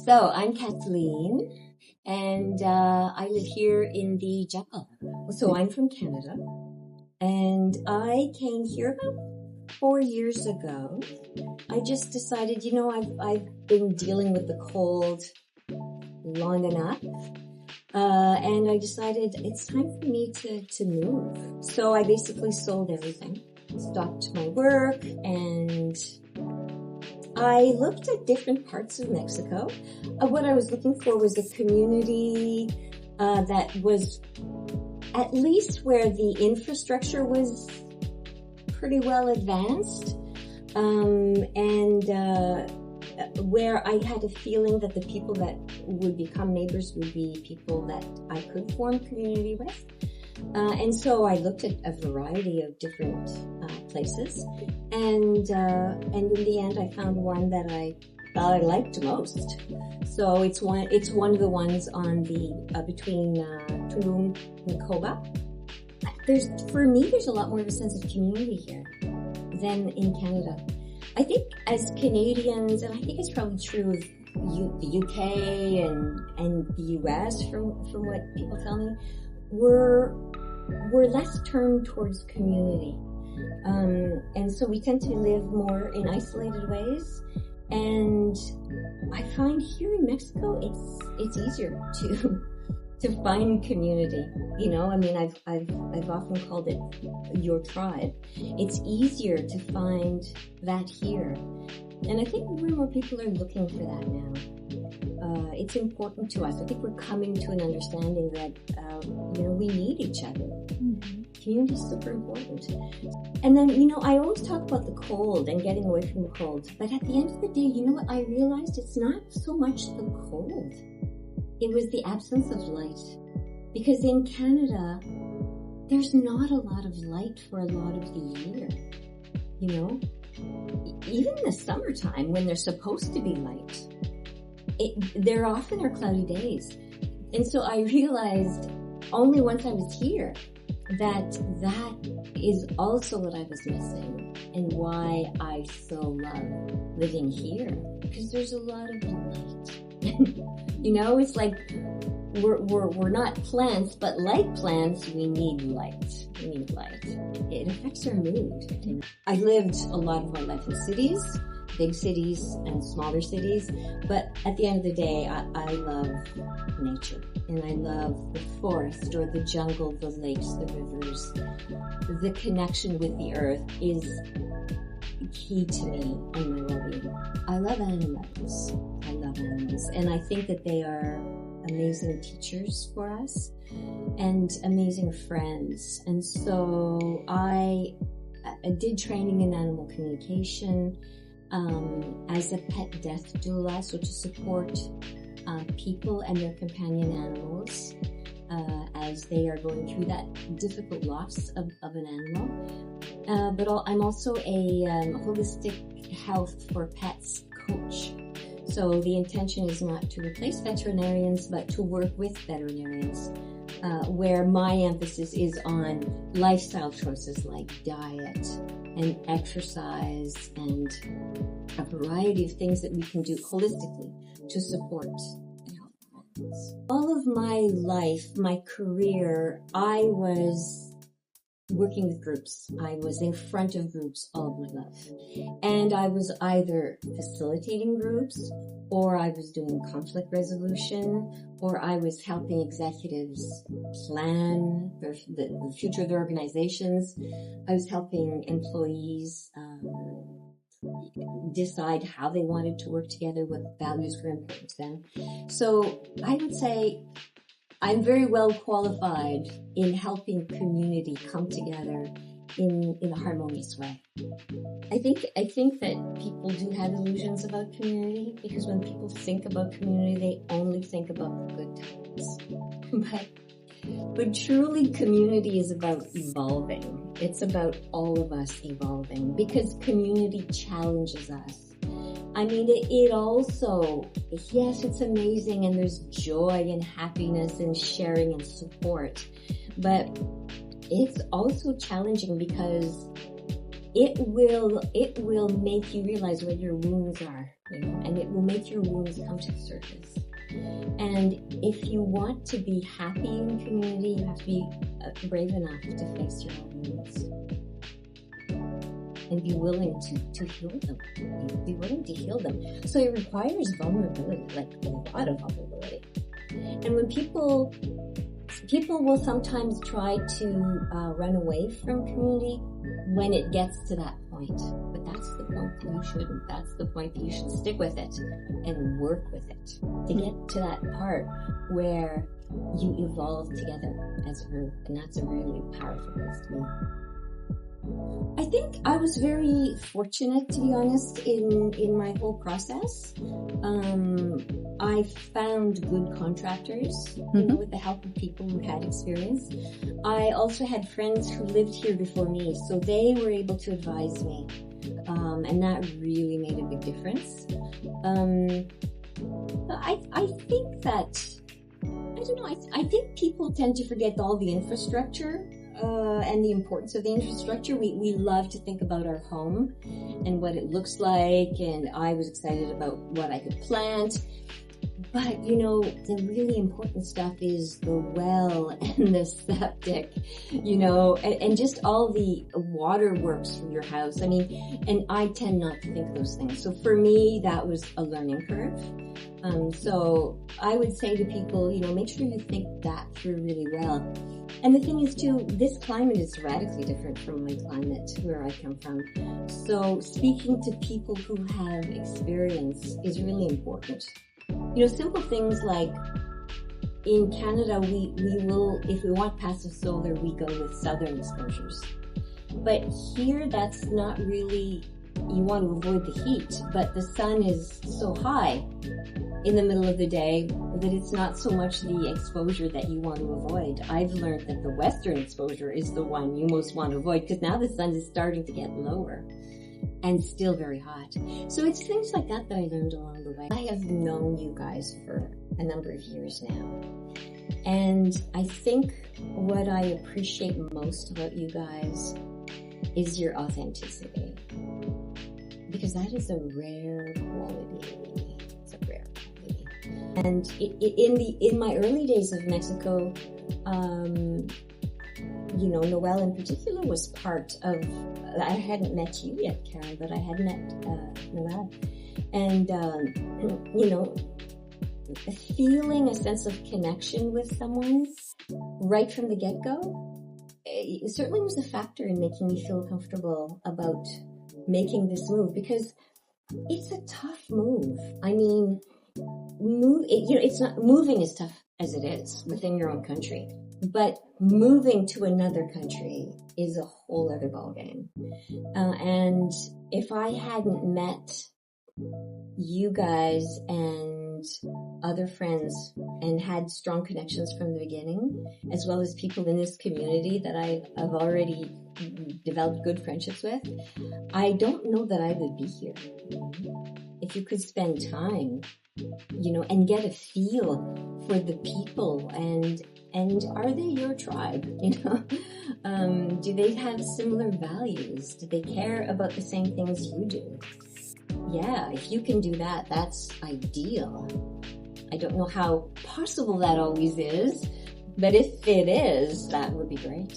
So I'm Kathleen, and I live here in the jungle. So I'm from Canada, and I came here about 4 years ago. I just decided, I've been dealing with the cold long enough, and I decided it's time for me to move. So I basically sold everything, stopped my work, and I looked at different parts of Mexico. What I was looking for was a community that was at least where the infrastructure was pretty well advanced, and where I had a feeling that the people that would become neighbors would be people that I could form community with. And so I looked at a variety of different places, and in the end I found one that I thought I liked most. So it's one of the ones on the between Tulum and Cobá. For me, there's a lot more of a sense of community here than in Canada. I think as Canadians, and I think it's probably true of the UK and the US from what people tell me, we're less turned towards community. And so we tend to live more in isolated ways. And I find here in Mexico, it's easier to find community. I've often called it your tribe. It's easier to find that here. And I think more and more people are looking for that now. It's important to us. I think we're coming to an understanding that, we need each other. Mm-hmm. Community is super important. And then, I always talk about the cold and getting away from the cold. But at the end of the day, you know what? I realized it's not so much the cold. It was the absence of light. Because in Canada, there's not a lot of light for a lot of the year. Even in the summertime when there's supposed to be light, there often are cloudy days. And so I realized only once I was here that is also what I was missing and why I so love living here, because there's a lot of light. It's like we're not plants, but like plants, we need light. We need light. It affects our mood. I lived a lot of my life in cities, big cities and smaller cities, but at the end of the day, I love nature, and I love the forest or the jungle, the lakes, the rivers. The connection with the earth is key to me and my well-being. I love animals. And I think that they are amazing teachers for us and amazing friends. And so I did training in animal communication as a pet death doula, so to support people and their companion animals as they are going through that difficult loss of an animal. But I'm also a holistic health for pets coach. So the intention is not to replace veterinarians, but to work with veterinarians, where my emphasis is on lifestyle choices like diet and exercise and a variety of things that we can do holistically to support the health of animals. All of my life, my career, I was working with groups. I was in front of groups all of my life. And I was either facilitating groups, or I was doing conflict resolution, or I was helping executives plan the future of their organizations. I was helping employees decide how they wanted to work together, what values were important to them. So I would say I'm very well qualified in helping community come together in a harmonious way. I think that people do have illusions about community, because when people think about community, they only think about the good times. But truly, community is about evolving. It's about all of us evolving, because community challenges us. It also, yes, it's amazing, and there's joy and happiness and sharing and support, but it's also challenging because it will make you realize where your wounds are. and it will make your wounds come to the surface. And if you want to be happy in community, you have to be brave enough to face your own wounds. And be willing to heal them. Be willing to heal them. So it requires vulnerability, like a lot of vulnerability. And when people will sometimes try to run away from community when it gets to that point. But that's the point that you shouldn't. That's the point that you should stick with it and work with it to get to that part where you evolve together as a group. And that's a really powerful place to be. I think I was very fortunate, to be honest, in my whole process. I found good contractors, with the help of people who had experience. I also had friends who lived here before me, so they were able to advise me, and that really made a big difference. I think that, I don't know, I think people tend to forget all the infrastructure. And the importance of the infrastructure. We love to think about our home and what it looks like, and I was excited about what I could plant. But, the really important stuff is the well and the septic, and just all the waterworks for your house. I mean, and I tend not to think those things. So for me, that was a learning curve. So I would say to people, make sure you think that through really well. And the thing is too, this climate is radically different from my climate where I come from. So speaking to people who have experience is really important. Simple things like in Canada, we will, if we want passive solar, we go with southern exposures. But here, that's not really, you want to avoid the heat, but the sun is so high in the middle of the day that it's not so much the exposure that you want to avoid. I've learned that the western exposure is the one you most want to avoid because now the sun is starting to get lower and still very hot. So it's things like that I learned along the way. I have known you guys for a number of years now. And I think what I appreciate most about you guys is your authenticity. Because that is a rare quality. It's a rare quality. And in my early days of Mexico, Noelle in particular was part of, I hadn't met you yet, Karen, but I had met Noelle. And, feeling a sense of connection with someone right from the get-go, it certainly was a factor in making me feel comfortable about making this move, because it's a tough move. I mean, it's not, moving is tough as it is within your own country, but moving to another country is a whole other ballgame. And if I hadn't met you guys and other friends and had strong connections from the beginning, as well as people in this community that I've already developed good friendships with, I don't know that I would be here. If you could spend time, and get a feel for the people and are they your tribe? Do they have similar values? Do they care about the same things you do? Yeah, if you can do that, that's ideal. I don't know how possible that always is, but if it is, that would be great.